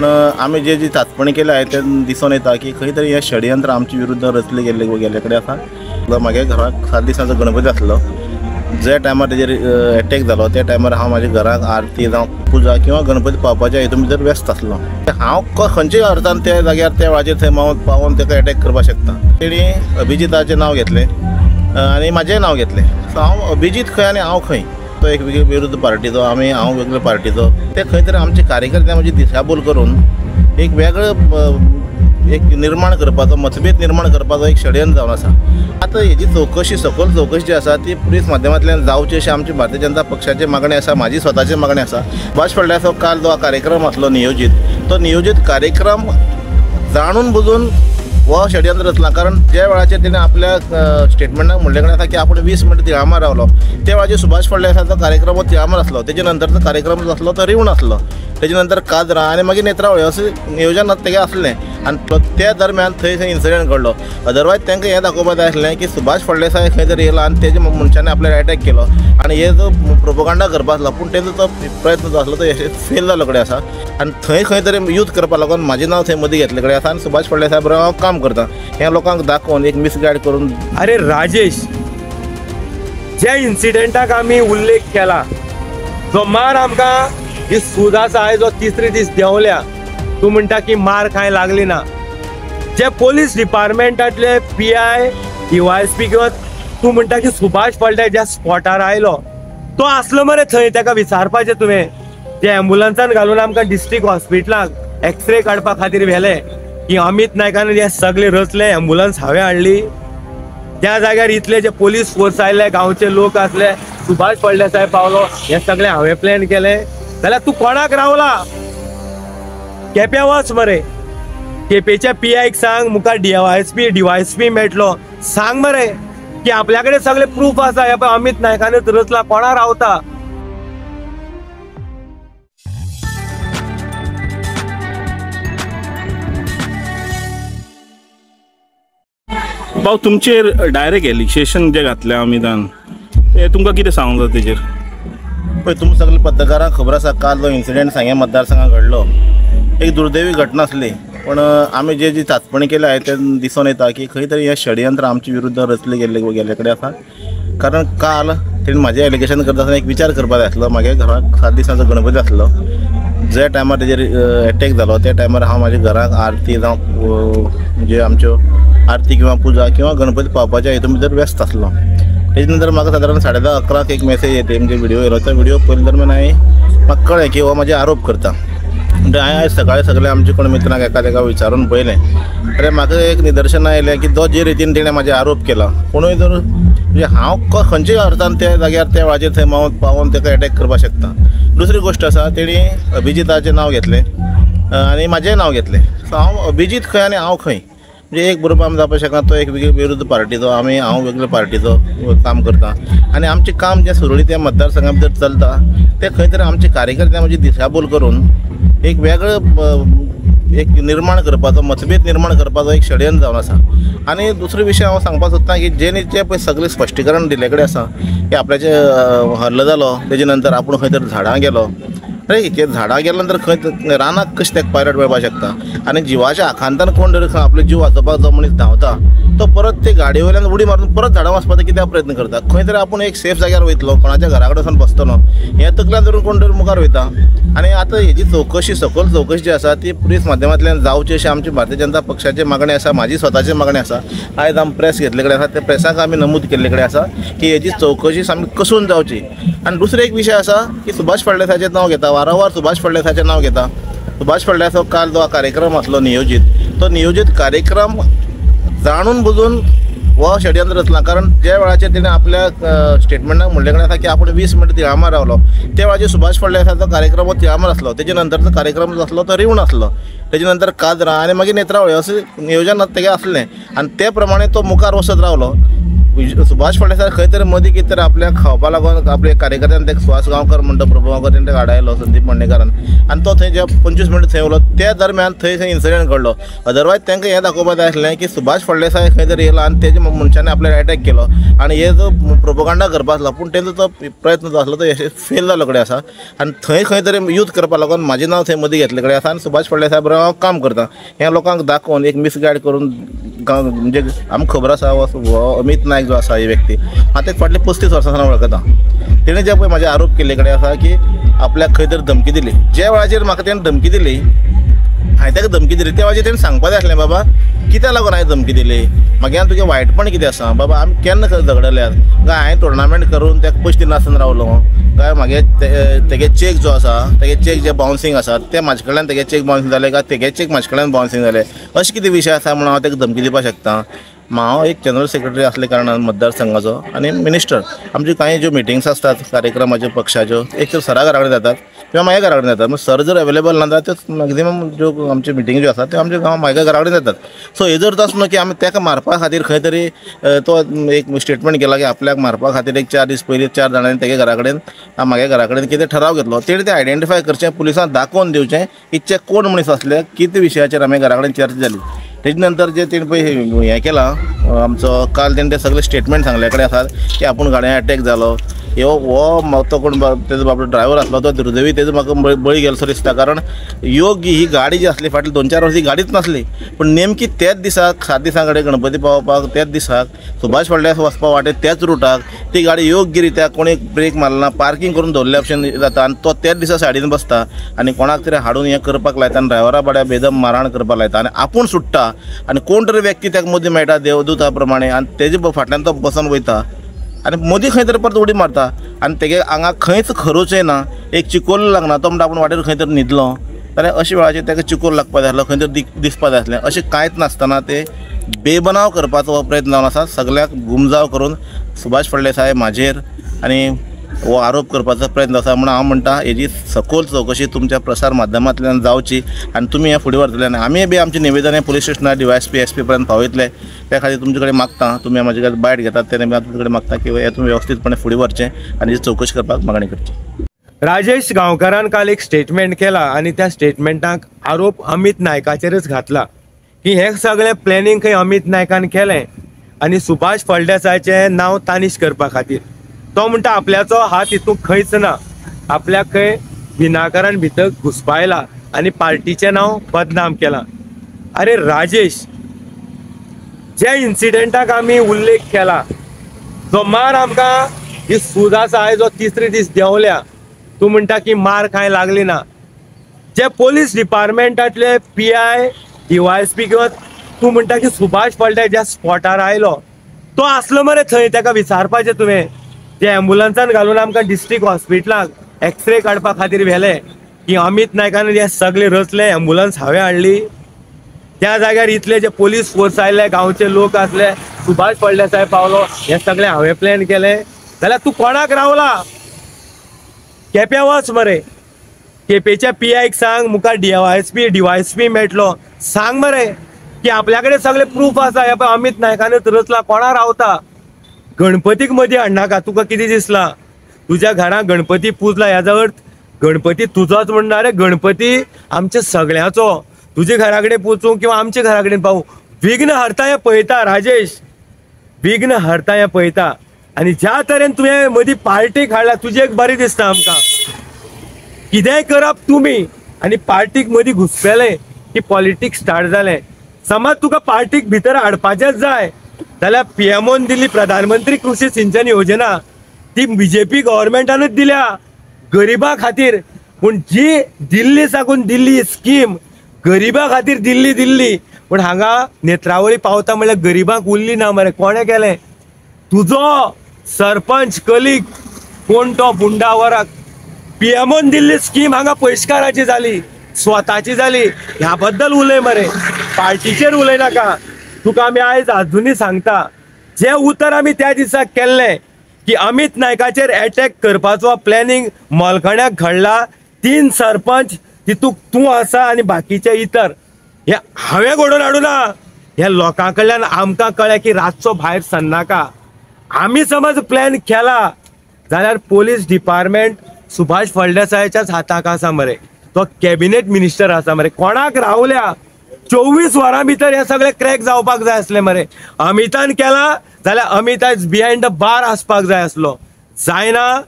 पण आम्ही जी चाचपणी केली आहे ते दिसून येता की खंय तरी हे षडयंत्र आमच्या विरुद्ध रचले गेले कडेन आसा। म्हागे घराक 7 दिसांचो गणपती आसलो, जे टायमार तेजेर एटॅक जालो त्या टायमार हांव म्हाज्या घराक आरती जावं पुजा किंवा गणपती पावपाच्या हेतून भितर व्यस्त आसलो। हांव खंयच्याय अर्थान त्या जाग्यार त्या वेळाचेर थंय पावोन ताका एटॅक करपाक शकता। तेणी अभिजिताचें नांव घेतलें आनी म्हाजेंय नांव घेतलें। सो हांव अभिजीत खंय आनी हांव खंय, तो एक वेगळ्या विरुद्ध पार्टीचो, हांव वेगळ्या पार्टीचो। ते खंय तरी आमचे कार्यकर्ते म्हजी दिशाभूल करून एक वेगळं एक निर्माण करपाचो, मतभेद निर्माण करपाचो एक षडयंत्र जावन आसा। आतां हेजी चवकशी सखोल चवकशी जी आसा ती पुलीस माध्यमांतल्यान जावची अशी आमची भारतीय जनता पक्षाची मागणी आसा, म्हाजी स्वताची मागणी आसा। सुभाष फळदेसाचो काल जो कार्यक्रम आसलो नियोजीत, तो नियोजीत कार्यक्रम जाणून बुजून हो षडयंत्र रचला। कारण ज्या वेळाचेर तेणें आपल्या स्टेटमेंटाक म्हणले कडेन आसा की आपूण 20 मिनटां तिळामार रावलो, त्या वेळाचेर सुभाष फळदेसाचो कार्यक्रम हो तिळामार आसलो, तेजे नंतरचो कार्यक्रम जो आसलो तो रिवण आसलो, तेजे नंतर काजरां आनी मागीर नेत्रावळी अशें नियोजन तेगे आसलें। आनी त्या दरम्यान थंय इन्सिडंट घडलो। अदरवायज तांकां हें दाखोवपाक जाय आसलें की सुभाष फळदेसाय खंय तरी येयला आनी तेजे मनशांनी आपल्यार अटॅक केलो आनी हे जो प्रोपोगंडा करपा आसलो, पूण तेजो तो प्रयत्न जो आसलो तो फेल जालो कडेन आसा। आनी थंय खंय तरी यूथ करपा लागून म्हाजें नांव थंय मदीं घेतले कडेन आसा आनी सुभाष फळदेसाय बरोबर हांव काम करता हें लोकांक दाखोवन एक मिसगायड करून। अरे राजेश, ज्या इन्सिडेंटाक आमी उल्लेख केला, जो मार आमकां ही सूज आसा आयज 3रे दीस देंवल्या, तूं म्हणटा की मार कांय लागली ना। जे पुलीस डिपार्टमेंटांतले PI DYSP किंवा तूं म्हणटा की सुभाष फळदेसाय ज्या स्पॉटार आयलो तो आसलो मरे थंय, ताका विचारपाचें तुवें। जे एम्ब्युलन्सान घालून आमकां डिस्ट्रिक्ट हॉस्पिटलाक एक्सरे काडपा खातीर व्हेले की अमित नायकान हे सगळे रचले, एम्ब्युलन्स हांवें हाडली। त्या जाग्यार इतले जे पुलीस फोर्स आयले, गांवचे लोक आसले, सुभाष फळदेसाय पावलो, हे सगळे हांवें प्लॅन केले, जाल्यार तूं कोणाक रावला? केप्यां वच मरे, केपेच्या PIक सांग, मुखार DYSP मेळटलो, सांग मरे की आपल्या कडेन सगळे प्रूफ आसा, हे पळय अमित नायकानूच रचला, कोणा रावता? भाऊ, तुमचेर डायरेक्ट एलिगेशन जे घातलें अमितान, ते तुमकां कितें सांगूंक जाय तेजेर? पळय, तुमकां सगळे पत्रकारांक खबर आसा काल जो इन्सिडेंट सांगे मतदारसंघात घडलो, एक दुर्दैवी घटना आसली। पण आमी जी चाचपणी केली आहे ते दिसून येता की खंय तरी हे षडयंत्र आमच्या विरुद्ध रचले गेले कडेन आसा। कारण काल तेणें म्हाजें एलिगेशन करता आसतना एक विचार करपाक जाय आसलो। म्हागे घराक 7 दिसांचो गणपती आसलो, जे टायमार तेजेर एटॅक जालो त्या टायमार हांव म्हाज्या घराक आरती जावं म्हणजे आमच्यो आरती किंवा पुजा किंवा गणपती पावपाच्या हेतून भितर व्यस्त आसलो। तेजे नंतर म्हाका सादारण 10:30-11 एक मेसेज येते, म्हणजे व्हिडिओ येयलो। त्या व्हिडिओ पळयले दरम्यान म्हाका कळ्ळें की हो म्हाजे आरोप करता। म्हणजे हांवें आयज सकाळीं सगळे आमचे कोण मित्रांक एका विचारून पळयलें, अरे म्हाका एक निदर्शन आयलें की जो जे रितीन तेणें म्हाजे आरोप केला, कोणूय जर म्हणजे हांव खंयच्याय अर्थान त्या जाग्यार त्या वेळाचेर थंय पावोन ताका अटॅक करपाक शकता। दुसरी गोश्ट आसा, तेणी अभिजिताचें नांव घेतलें आनी म्हाजेंय नांव घेतलें। सो हांव अभिजीत खंय आनी हांव खंय, म्हणजे एक बरोबर आमी जावपाक शकना। तो एक वेगळ्या विरुद्ध पार्टीचो, हांव वेगळ्या पार्टीचो काम करता आनी आमचें काम जें सुरळीत त्या मतदारसंघा भितर चलता ते खंय तरी आमचे कार्यकर्ते म्हजी दिशाभूल करून एक वेगळं एक निर्माण करपाचो, मतभेद निर्माण करपाचो एक षडयंत्र जावन आसा। आनी दुसरो विशय हांव सांगपाक सोदतां की जेणे पळय सगळें स्पश्टीकरण दिले कडेन आसा की आपल्याचें हल्लो जालो, तेजे नंतर आपूण खंय तरी झाडां गेलो। अरे ते झाडां गेले नंतर खंय रानाक कशें तेका पायलट मेळपाक शकता? आनी जिवाच्या आखांतान कोण जर आपलो जीव वाचोवपाक जो मनीस धांवता तो परत ते गाडये वयल्यान उडी मारून परत झाडां वचपाचो कित्याक प्रयत्न करता? खंय तरी आपूण एक सेफ जाग्यार वयतलो, कोणाच्या घरा कडेन वचून बसतलो, हें तकल्यान धरून कोण तरी मुखार वयता। आनी आतां हेजी चवकशी सखोल चवकशी जी आसा ती पुलीस माध्यमांतल्यान जावची अशी आमची भारतीय जनता पक्षाची मागणी आसा, म्हाजी स्वताची मागणी आसा। आयज आमी प्रेस घेतले कडेन आसा, त्या प्रेसाक आमी नमूद केल्ले कडेन आसा की हेजी चवकशी सामकी कसून जावची। आनी दुसरो एक विशय आसा की सुभाष फळदेसाचें नांव घेता, वारंवार सुभाष फळदेसाचें नांव घेता। सुभाष फळदेसाचो काल जो कार्यक्रम आसलो नियोजीत, तो नियोजीत कार्यक्रम जाणून बुजून हो षडयंत्र रचला। कारण ज्या वेळाचेर तेणें आपल्या स्टेटमेंटाक म्हणले कडेन आसा की आपूण 20 मिनटां तिळामार रावलो, त्या वेळाचेर सुभाष फळदेसाचो कार्यक्रम हो तिळामार आसलो, तेजे नंतरचो कार्यक्रम जो आसलो तो रिवण आसलो, तेजे नंतर काजरां आनी मागीर नेत्रावळी अशें नियोजन तेगे आसलें। आनी ते प्रमाणे तो मुखार वचत रावलो। सुभाष फळदेसाय खंय तरी मदीं कितें तरी आपल्याक खावपा लागून आपले कार्यकर्त्यान ते सुहास गांवकर म्हणटा प्रभू गांवकर तेंचे हाडायलो संदीप मंडेकरान आनी तो थंय जे 25 मिनट थंय उरलो त्या दरम्यान थंय इन्सिडेंट घडलो. अदरवायज तांकां हें दाखोवपाक जाय आसलें की सुभाष फळदेसाय खंय तरी येयलो आनी तेजे मनशांनी आपल्याक अटॅक केलो आनी हे जो प्रोपोगंडा करपा आसलो पूण तेंचो तो प्रयत्न जो आसलो तो फेल जालो कडेन आसा आनी थंय खंय तरी यूज करपा लागून म्हाजें नांव थंय मदीं घेतले कडेन आसा आनी सुभाष फळदेसाय बरोबर हांव काम करता हें लोकांक दाखोवन एक मिसगायड करून म्हणजे आमकां खबर आसा हो अमित नायक जो आसा ही व्यक्ती हांव तेका फाटले 35 वर्सां सावन वळखता. तेणें जे पळय म्हाजे आरोप केल्ले कडेन आसा की आपल्याक खंय तरी धमकी दिली. ज्या वेळाचेर म्हाका तेणें धमकी दिली हांवें ताका धमकी दिली त्या वेळाचेर तेणें सांगपा जाय आसलें बाबा कित्याक लागून हांवें धमकी दिली मागीर तुजें वायटपण कितें आसा बाबा आमी केन्ना खंय झगडल्यात काय हांवें टुर्नामेंट करून ताका पयशे दिनासतना रावलो काय मागीर तेगे चेक जो आसा तेगे चेक जे बाउन्सिंग आसा ते म्हाजे कडल्यान तेगे चेक बाउन्सिंग जाले काय तेगे चेक म्हाजे कडल्यान बाउन्सिंग जाले अशें कितें विशय आसा म्हणून हांव ताका धमकी दिवपाक शकता. हांव एक जनरल सेक्रेटरी आसले कारणान मतदारसंघाचो आनी मिनिस्टर आमच्यो कांय ज्यो मिटिंग्स आसतात कार्यक्रमाच्यो पक्षाच्यो एक तर सरा घरा कडेन जातात किंवा म्हाज्या घरा कडेन जातात. मग सर जर अवेलेबल ना जाल्यार त्यो मॅक्झिमम ज्यो आमच्यो मिटिंग ज्यो आसात त्यो आमच्या गांव म्हाज्या घरा कडेन जातात. सो हे जर तसो न्हू की आमी ताका मारपा खातीर खंय तरी तो एक स्टेटमेंट केला की आपल्याक मारपा खातीर एक 4 दीस पयलीं 4 जाणांनी तेगे घरा कडेन म्हाज्या घरा कडेन कितें ठराव घेतलो तेणें तें आयडेंटिफाय करचें पुलिसांक दाखोवन दिवचें की चे कोण मनीस आसले कितें विशयाचेर आमी घरा कडेन चर्चा जाली. तेजे नंतर जे तेणें पळय हें केलां आमचो काल तेणें ते सगळे स्टेटमेंट सांगले कडेन आसात की आपूण गाड्यान अटॅक जालो हो तो कोण तेजो बाबडो ड्रायव्हर आसलो तो दुर्दैवी तेजो म्हाका बळी गेलो सो दिसता. कारण योग्य ही गाडी जी आसली फाटली 2-4 वर्सां ही गाडीच नासली पूण नेमकी तेच दिसाक 7 दिसां कडेन गणपती पावोवपाक तेच दिसाक सुभाष फळदेसाय वचपा वाटेर त्याच रुटाक ती गाडी योग्य रित्या कोणी ब्रेक मारना पार्किंग करून दवरल्या भशेन जाता आनी तो त्याच दिसा सायडीन बसता आनी कोणाक तरी हाडून हें करपाक लायता आनी ड्रायव्हरा बाड्या बेदम मारहाण करपाक लायता आनी आपूण सुट्टा आनी कोण तरी व्यक्ती ताका मदीं मेळटा देवदूता प्रमाणे आनी तेजे फाटल्यान तो बसून वयता आनी मदीं खंय तरी परत उडी मारता आनी तेगे आंगाक खंयच खरोचें ना एक चिकोल लागना तो म्हणटा आपूण वाटेर खंय तरी न्हिदलो जाल्यार अशे वेळाचेर ताका चिकोल लागपा जाय आसलो खंय तरी दिसपा जाय आसलें अशें कांयच नासतना ते बेबनाव करपाचो हो प्रयत्न जावन आसा. सगळ्याक गुमजाव करून सुभाष फळदेसाय म्हाजेर आनी हो आरोप करपाचो प्रयत्न आसा म्हणून हांव म्हणटा हेजी सखोल चवकशी तुमच्या प्रसार माध्यमांतल्यान जावची आनी तुमी हें फुडें व्हरतले आनी आमी बी आमचें निवेदन पुलीस स्टेशनार DYSP SP पर्यंत पावयतले. त्या खातीर तुमचे कडेन मागता तुमी म्हाजे कडेन बायट घेतात तेन्ना मी तुमचे कडेन मागता की हें तुमी वेवस्थीतपणे फुडें व्हरचें आनी हेची चवकशी करपाक मागणी करची. राजेश गांवकारान काल एक स्टेटमेंट केला आनी त्या स्टेटमेंटाक आरोप अमित नायकाचेरच घातला की हे सगळें प्लॅनिंग खंय अमित नायकान केलें आनी सुभाष फळदेसायचें नांव तानीश करपा खातीर. तो म्हणटा आपल्याचो हात हितून खंयच ना आपल्याक खंय विनाकारान भितर घुसपायला आनी पार्टीचें नांव बदनाम केलां. अरे राजेश जे इन्सिडेंटाक आमी उल्लेख केला जो मार आमकां ही सूज आसा जो 3रे दीस देंवल्या तूं म्हणटा की मार कांय लागली ना. जे पुलीस डिपार्टमेंटांतले PI DYSP किंवा तूं म्हणटा की सुभाष फळदेसाय ज्या स्पॉटार आयलो तो आसलो मरे थंय ताका विचारपाचें तुवें. ते एम्बुलन्सान घालून आमकां डिस्ट्रिक्ट हॉस्पिटलाक एक्सरे काडपा खातीर व्हेले की अमित नायकान हे सगळे रचले एम्बुलन्स हांवें हाडली. त्या जाग्यार इतले जे पुलीस फोर्स आयले गांवचे लोक आसले सुभाष फळदेसाय पावलो हे सगळें हांवें प्लॅन केलें जाल्यार तूं कोणाक रावला केपें वच मरे केपेच्या PIक सांग मुखार DYSP मेळटलो सांग मरे की आपल्या कडेन सगळे प्रूफ आसा हे पळय अमित नायकानूच रचला कोणा रावता. गणपतीक मदीं हाडनाका तुका कितें दिसला तुज्या घरांत गणपती पुजला हेजो अर्थ गणपती तुजोच म्हणना रे गणपती आमच्या सगळ्यांचो तुजे घरा कडेन पुजूं किंवा आमच्या घरा कडेन पावूं विघ्न हरता हें पळयता राजेश विघ्न हरता हें पळयता. आनी ज्या तरेन तुवें मदीं पार्टीक हाडला तुजें एक बरें दिसता आमकां कितेंय करप तुमी आनी पार्टीक मदीं घुसपेलें की पॉलिटिक्स स्टार्ट जालें. समज तुका पार्टीक भितर हाडपाचेंच जाय जाल्यार PMOन दिल्ली प्रधानमंत्री कृषी सिंचन योजना ती BJP गव्हर्मेंटानूच दिल्या गरिबा खातीर पूण जी दिल्ली साकून दिल्ली स्कीम गरिबा खातीर दिल्ली पूण हांगा नेत्रावळी पावता म्हणल्यार गरिबांक उरली ना मरे. कोणें केलें तुजो सरपंच कलीग कोण तो बुंडावराक PMOन दिल्ली स्कीम हांगा पयशकाराची जाली स्वताची जाली ह्या बद्दल उलय मरे पार्टीचेर उलय नाका. तुका आमी आयज अजुनी सांगता जे उतर आमी त्या दिसा केल्लें की अमित नायकाचेर अटॅक करपाचो प्लॅनिंग मलखण्याक घडला 3 सरपंच तितूंत तूं आसा आनी बाकीचे इतर हे हांवें घडोवन हाडूना हे लोकां कडल्यान आमकां कळ्ळें की रातचो भायर सरनाका आम्ही समज प्लॅन केला जाल्यार पोलीस डिपार्टमेंट सुभाष फळदेसायाच्याच हाताक आसा मरे. तो कॅबिनेट मिनिस्टर आसा मरे. कोणाक रावल्या 24 वरां भितर हे सगळे क्रॅक जावपाक जाय आसले मरे. अमितान केला जाल्यार अमित आयज बिहायंड द बार आसपाक जाय आसलो. जायना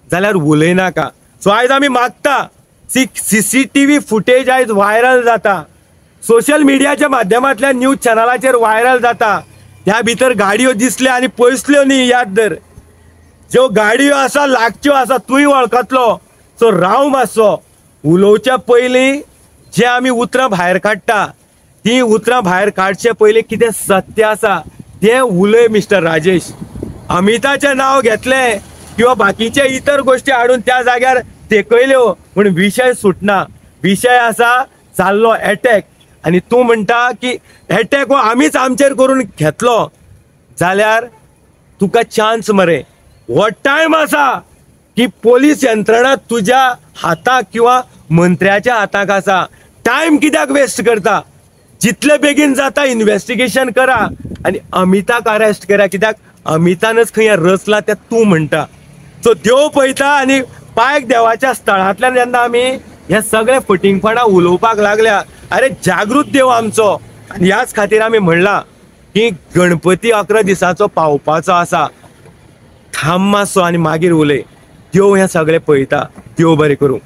जाल्यार उलयनाका. सो आयज आमी मागता CCTV फुटेज आयज व्हायरल जाता, सोशल मिडियाच्या माध्यमांतल्यान न्यूज चॅनलाचेर व्हायरल जाता. त्या भितर गाडयो दिसल्या आनी पयसल्यो न्ही. याद धर, ज्यो गाडयो आसा लागच्यो आसा तूंय वळखतलो. सो राव मातसो. उलोवच्या पयलीं जे आमी उतरां भायर काडटा ती उतरां भायर काडचे पयलीं कितें सत्य आसा तें उलय मिस्टर राजेश. अमिताचें नांव घेतलें किंवा बाकीचे इतर गोश्टी हाडून त्या जाग्यार तेकयल्यो पूण विशय सुटना. विशय आसा जाल्लो एटॅक आनी तूं म्हणटा की एटॅक हो आमीच आमचेर करून घेतलो जाल्यार तुका चान्स मरे. हो टायम आसा की पोलीस यंत्रणा तुज्या हाताक किंवा मंत्र्याच्या हाताक आसा. टायम कित्याक वेस्ट करता? जितले बेगीन जाता इन्व्हेस्टिगेशन करा आनी अमिताक अरेस्ट करा. कित्याक अमितानच खंय रचला तें तूं म्हणटा. सो देव पळयता आनी पायक देवाच्या स्थळांतल्यान जेन्ना आमी हे सगळे फटिंगपणां उलोवपाक लागल्या, अरे जागृत देव आमचो. आनी ह्याच खातीर आमी म्हणलां की गणपती 11 दिसाचो पावपाचो आसा. थांब मातसो आनी मागीर उलय. देव हें सगळें पळयता. देव बरें करूं.